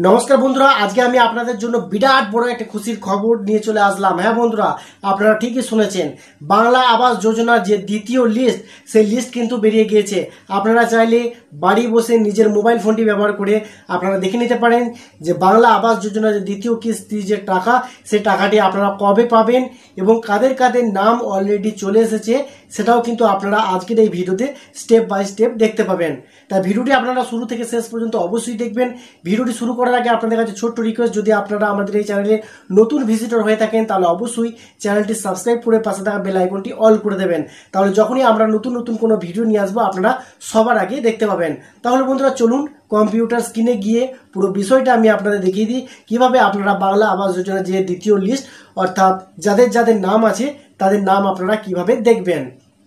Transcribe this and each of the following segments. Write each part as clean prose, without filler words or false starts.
নমস্কার বন্ধুরা, আজকে আমি আপনাদের জন্য বিরাট বড় একটা খুশির খবর নিয়ে চলে আসলাম। হ্যাঁ বন্ধুরা, আপনারা ঠিকই শুনেছেন, বাংলা আবাস যোজনার যে দ্বিতীয় লিস্ট, সেই লিস্ট কিন্তু বেরিয়ে গিয়েছে। আপনারা চাইলে বাড়ি বসে নিজের মোবাইল ফোনটি ব্যবহার করে আপনারা দেখে নিতে পারেন যে বাংলা আবাস যোজনার যে দ্বিতীয় কিস্তি যে টাকা, সেই টাকাটি আপনারা কবে পাবেন এবং কাদের কাদের নাম অলরেডি চলে এসেছে, সেটাও কিন্তু আপনারা আজকের এই ভিডিওতে স্টেপ বাই স্টেপ দেখতে পাবেন। তাই ভিডিওটি আপনারা শুরু থেকে শেষ পর্যন্ত অবশ্যই দেখবেন। ভিডিওটি শুরু করার আগে আপনাদের কাছে ছোট্ট রিকোয়েস্ট, যদি আপনারা আমাদের এই চ্যানেলে নতুন ভিজিটর হয়ে থাকেন তাহলে অবশ্যই চ্যানেলটি সাবস্ক্রাইব করে পাশে থাকা বেল আইকনটি অল করে দেবেন। তাহলে যখনই আমরা নতুন নতুন কোনো ভিডিও নিয়ে আসবো আপনারা সবার আগে দেখতে পাবেন। তাহলে বন্ধুরা চলুন কম্পিউটার স্ক্রিনে গিয়ে পুরো বিষয়টা আমি আপনাদের দেখিয়ে দিই কিভাবে আপনারা বাংলা আবাস যোজনার যে দ্বিতীয় লিস্ট, অর্থাৎ যাদের যাদের নাম আছে তাদের নাম আপনারা কিভাবে দেখবেন।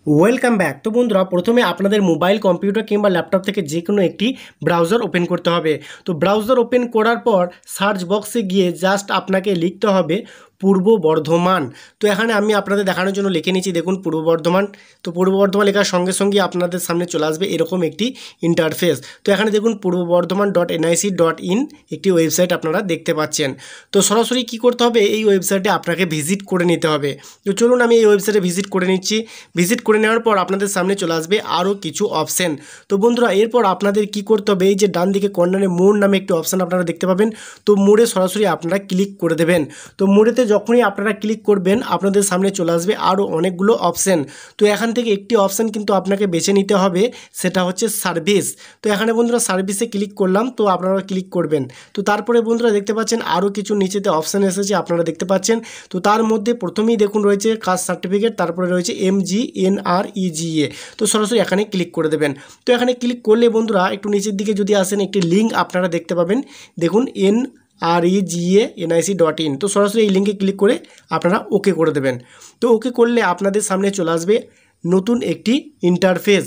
Welcome back. তো বন্ধুরা, প্রথমে আপনাদের মোবাইল, কম্পিউটার কিংবা ল্যাপটপ থেকে যে কোনো একটি ব্রাউজার ওপেন করতে হবে। তো ব্রাউজার ওপেন করার পর সার্চ বক্সে গিয়ে জাস্ট আপনাকে লিখতে হবে পূর্ব বর্ধমান। তো এখানে আমি আপনাদের দেখানোর জন্য লিখে নিচ্ছি, দেখুন পূর্ব বর্ধমান। তো পূর্ব বর্ধমান লেখার সঙ্গে সঙ্গে আপনাদের সামনে চলে আসবে এরকম একটি ইন্টারফেস। তো এখানে দেখুন purboBardhaman.nic.in একটি ওয়েবসাইট আপনারা দেখতে পাচ্ছেন। তো সরাসরি কি করতে হবে, এই ওয়েবসাইটে আপনাকে ভিজিট করে নিতে হবে। তো চলুন আমি এই ওয়েবসাইটে ভিজিট করে নিচ্ছি। ভিজিট করে নেওয়ার পর আপনাদের সামনে চলে আসবে আরও কিছু অপশান। তো বন্ধুরা, এরপর আপনাদের কি করতে হবে, এই যে ডান দিকে কর্নারে মোড় নামে একটি অপশান আপনারা দেখতে পাবেন। তো মোড়ে সরাসরি আপনারা ক্লিক করে দেবেন। তো মোড়েতে যখনই আপনারা ক্লিক করবেন আপনাদের সামনে চলে আসবে আরও অনেকগুলো অপশান। তো এখান থেকে একটি অপশান কিন্তু আপনাকে বেছে নিতে হবে, সেটা হচ্ছে সার্ভিস। তো এখানে বন্ধুরা সার্ভিসে ক্লিক করলাম, তো আপনারা ক্লিক করবেন। তো তারপরে বন্ধুরা দেখতে পাচ্ছেন আরও কিছু নিচেতে অপশান এসেছে আপনারা দেখতে পাচ্ছেন। তো তার মধ্যে প্রথমেই দেখুন রয়েছে কাস্ট সার্টিফিকেট, তারপরে রয়েছে MGNREGA। তো সরাসরি এখানে ক্লিক করে দেবেন। তো এখানে ক্লিক করলে বন্ধুরা একটু নিচের দিকে যদি আসেন একটি লিঙ্ক আপনারা দেখতে পাবেন, দেখুন NREGA.nic.in। তো সরাসরি এই লিঙ্কে ক্লিক করে আপনারা ওকে করে দেবেন। তো ওকে করলে আপনাদের সামনে চলে আসবে নতুন একটি ইন্টারফেস।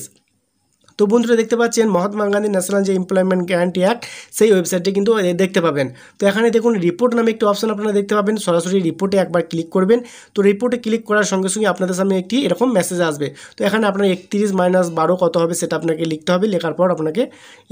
তো বন্ধুরা দেখতে পাচ্ছেন মহাত্মা গান্ধী ন্যাশনাল যে এমপ্লয়মেন্ট গ্যারান্টি অ্যাক্ট, সেই ওয়েবসাইটে কিন্তু দেখতে পাবেন। তো এখানে দেখুন রিপোর্ট নামে একটি অপশন আপনারা দেখতে পাবেন, সরাসরি রিপোর্টে একবার ক্লিক করবেন। তো রিপোর্টে ক্লিক করার সঙ্গে সঙ্গে আপনাদের সামনে একটি এরকম মেসেজ আসবে। তো এখানে আপনার 31-12 কত হবে সেটা আপনাকে লিখতে হবে, লেখার পর আপনাকে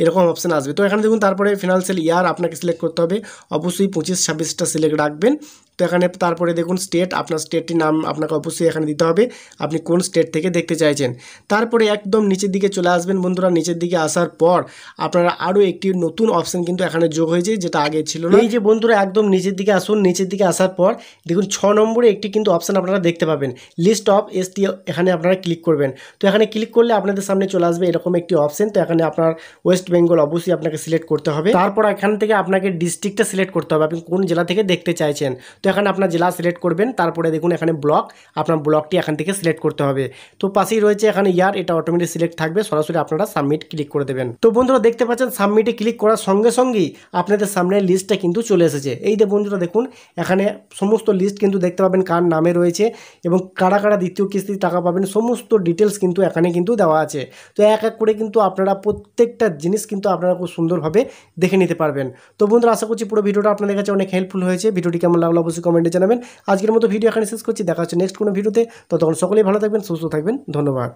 এরকম অপশান আসবে। তো এখানে দেখুন তারপরে ফিনান্সিয়াল ইয়ার আপনাকে সিলেক্ট করতে হবে, অবশ্যই 25-26টা সিলেক্ট রাখবেন। তো এখানে তারপরে দেখুন স্টেট, আপনার স্টেটটির নাম আপনাকে অবশ্যই এখানে দিতে হবে, আপনি কোন স্টেট থেকে দেখতে চাইছেন। তারপরে একদম নিচের দিকে চলে আসবেন বন্ধুরা। নিচের দিকে আসার পর আপনারা আরও একটি নতুন অপশান কিন্তু এখানে যোগ হয়েছে, যেটা আগে ছিল না। এই যে বন্ধুরা একদম নিচের দিকে আসুন, নিচের দিকে আসার পর দেখুন 6 নম্বরে একটি কিন্তু অপশান আপনারা দেখতে পাবেন, লিস্ট অফ ST। এখানে আপনারা ক্লিক করবেন। তো এখানে ক্লিক করলে আপনাদের সামনে চলে আসবে এরকম একটি অপশান। তো এখানে আপনার ওয়েস্ট বেঙ্গল অবশ্যই আপনাকে সিলেক্ট করতে হবে। তারপর এখান থেকে আপনাকে ডিস্ট্রিক্টটা সিলেক্ট করতে হবে, আপনি কোন জেলা থেকে দেখতে চাইছেন। তো এখানে আপনার জেলা সিলেক্ট করবেন। তারপরে দেখুন এখানে ব্লক, আপনার ব্লকটি এখান থেকে সিলেক্ট করতে হবে। তো পাশেই রয়েছে এখানে ইয়ার, এটা অটোমেটিক সিলেক্ট থাকবে, সরাসরি আপনারা সাবমিট ক্লিক করে দেবেন। তো বন্ধুরা দেখতে পাচ্ছেন সাবমিটে ক্লিক করার সঙ্গে সঙ্গেই আপনাদের সামনে লিস্টটা কিন্তু চলে এসেছে। এই যে বন্ধুরা দেখুন এখানে সমস্ত লিস্ট কিন্তু দেখতে পাবেন কার নামে রয়েছে এবং কারা কারা দ্বিতীয় কিস্তির টাকা পাবেন, সমস্ত ডিটেলস কিন্তু এখানে কিন্তু দেওয়া আছে। তো এক এক করে কিন্তু আপনারা প্রত্যেকটা জিনিস কিন্তু আপনারা খুব সুন্দরভাবে দেখে নিতে পারবেন। তো বন্ধুরা আশা করছি পুরো ভিডিওটা আপনাদের কাছে অনেক হেল্পফুল হয়েছে। ভিডিওটি কেমন লাগলো অবশ্যই কমেন্টে জানাবেন। আজকের মতো ভিডিও এখানে শেষ করছি, দেখা হচ্ছে নেক্সট কোনো ভিডিওতে। ততক্ষণ সকলেই ভালো থাকবেন, সুস্থ থাকবেন, ধন্যবাদ।